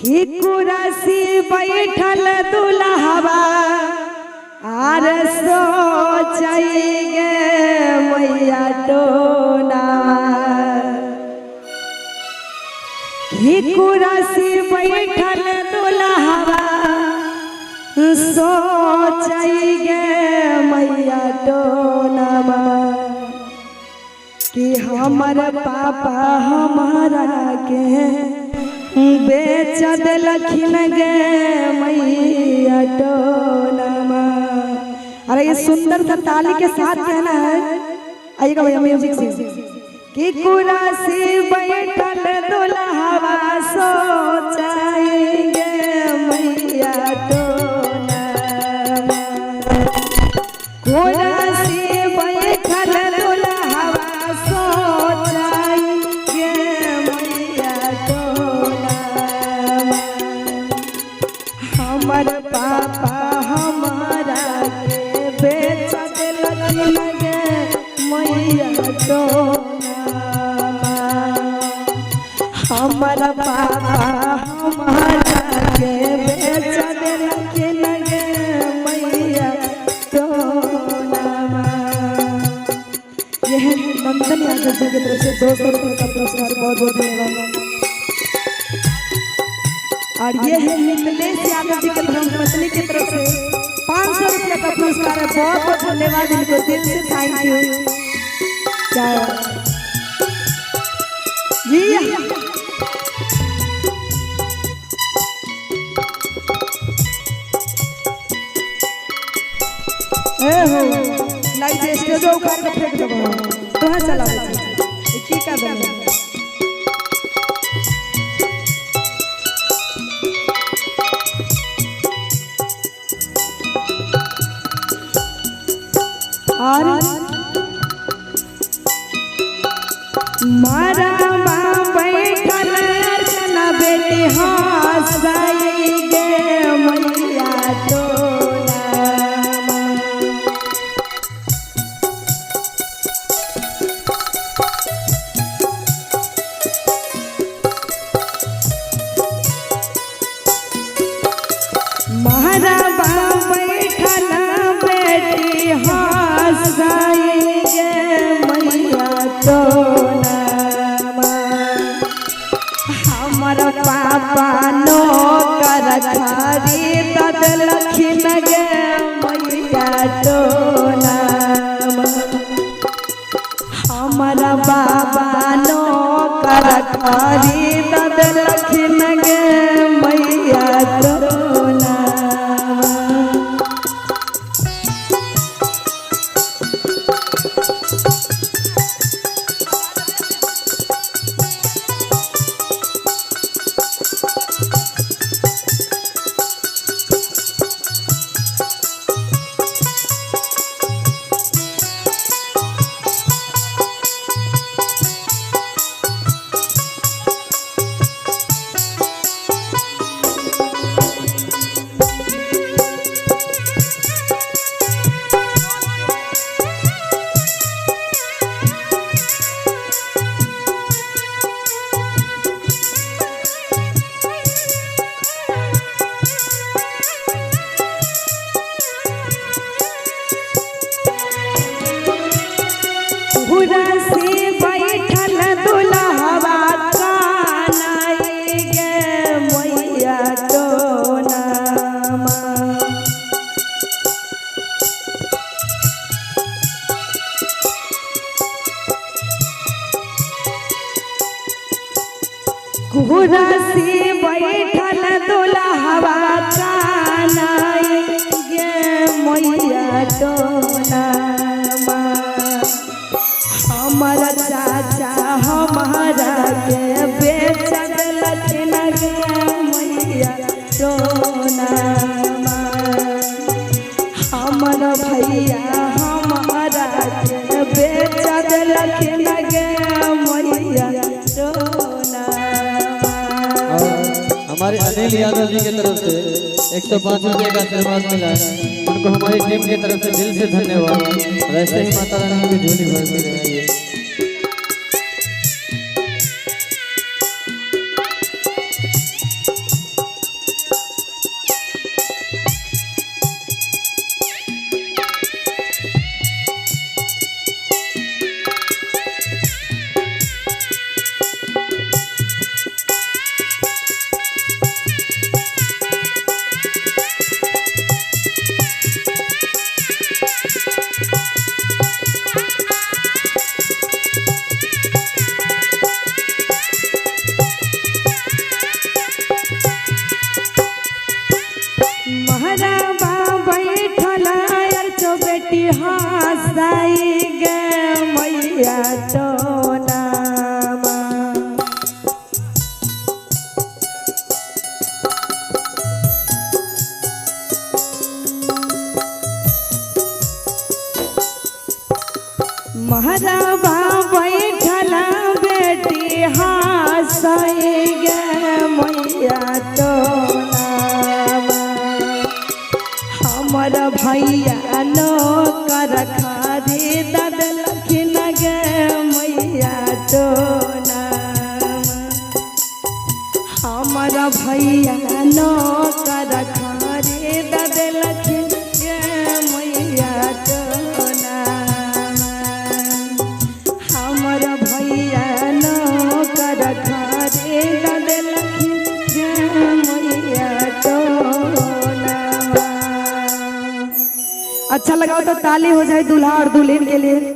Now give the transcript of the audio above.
कि कुर्सी बैठल दुल्हवा आर सोचैगे मैया टोना कि कुर्सी बैठल दुल्हवा सोचैगे मैया टोना कि हमर पापा हमारा के बेच दिलखिन गे मैया टोनमा। अरे ये सुंदर सा ताली के साथ कहना है, आइएगा भैया म्यूजिक से। कि कुर्सी बैठल दुल्हवा सोचैगे मैया टोनमा, कुर्सी बैठल दुल्हवा सोचैगे मैया टोनमा। हमर पापा हमारा के बेच दिलखिन गे मैया टोना। हमर पापा हमारा के बेच दिलखिन गे मैया टोना। यह नंदन यादव जी की तरफ से 200 रुपये का पुरस्कार बहुत बहुत धन्यवाद। और ये है मिथिलेश यादव जी के धर्मपत्नी की तरफ से 500 रुपये का पुरस्कार है। बहुत बहुत धन्यवाद इनको, दिल से थैंक यू। क्या जी हो लाइट स्टेज उखाड़ के फेंक देबो तो है चला की का बने। और मारा बैठल अर्चना बेटी हंसैगे मैया टोना। मारा बैठल बेटी हंसैगे मैया टोना। हमर पापा नौकर खरीद दिलखिन गे मैया टोना। हमर बाबा नौकर खरीद दिलखिन गे मैया टोना। कुर्सी बैठल दुल्हवा कानैगे मैया टोना। कुर्सी बैठल दुल्हवा कानैगे मैया टोना। हमर चाचा हमारा के बेच दिलखिन गे मैया टोना। हमर भैया हमारा के बेच दिलखिन गे मैया टोना। हमारे अनिल यादव जी की तरफ से 105 रुपये का आशीर्वाद मिला है, उनको हमारी टीम की तरफ से दिल से धन्यवाद। वैसे ही माता रानी की झोली भरती रहेगी। भैया नौकर खरीद देलखिन गे मैया टोना हमारा भैया नौकर खरीद देलखिन गे मैया टोना हमारा भैया नौकर खरीद देलखिन गे मैया टोना। अच्छा लगा तो ताली हो जाए दूल्हा और दुल्हन के लिए।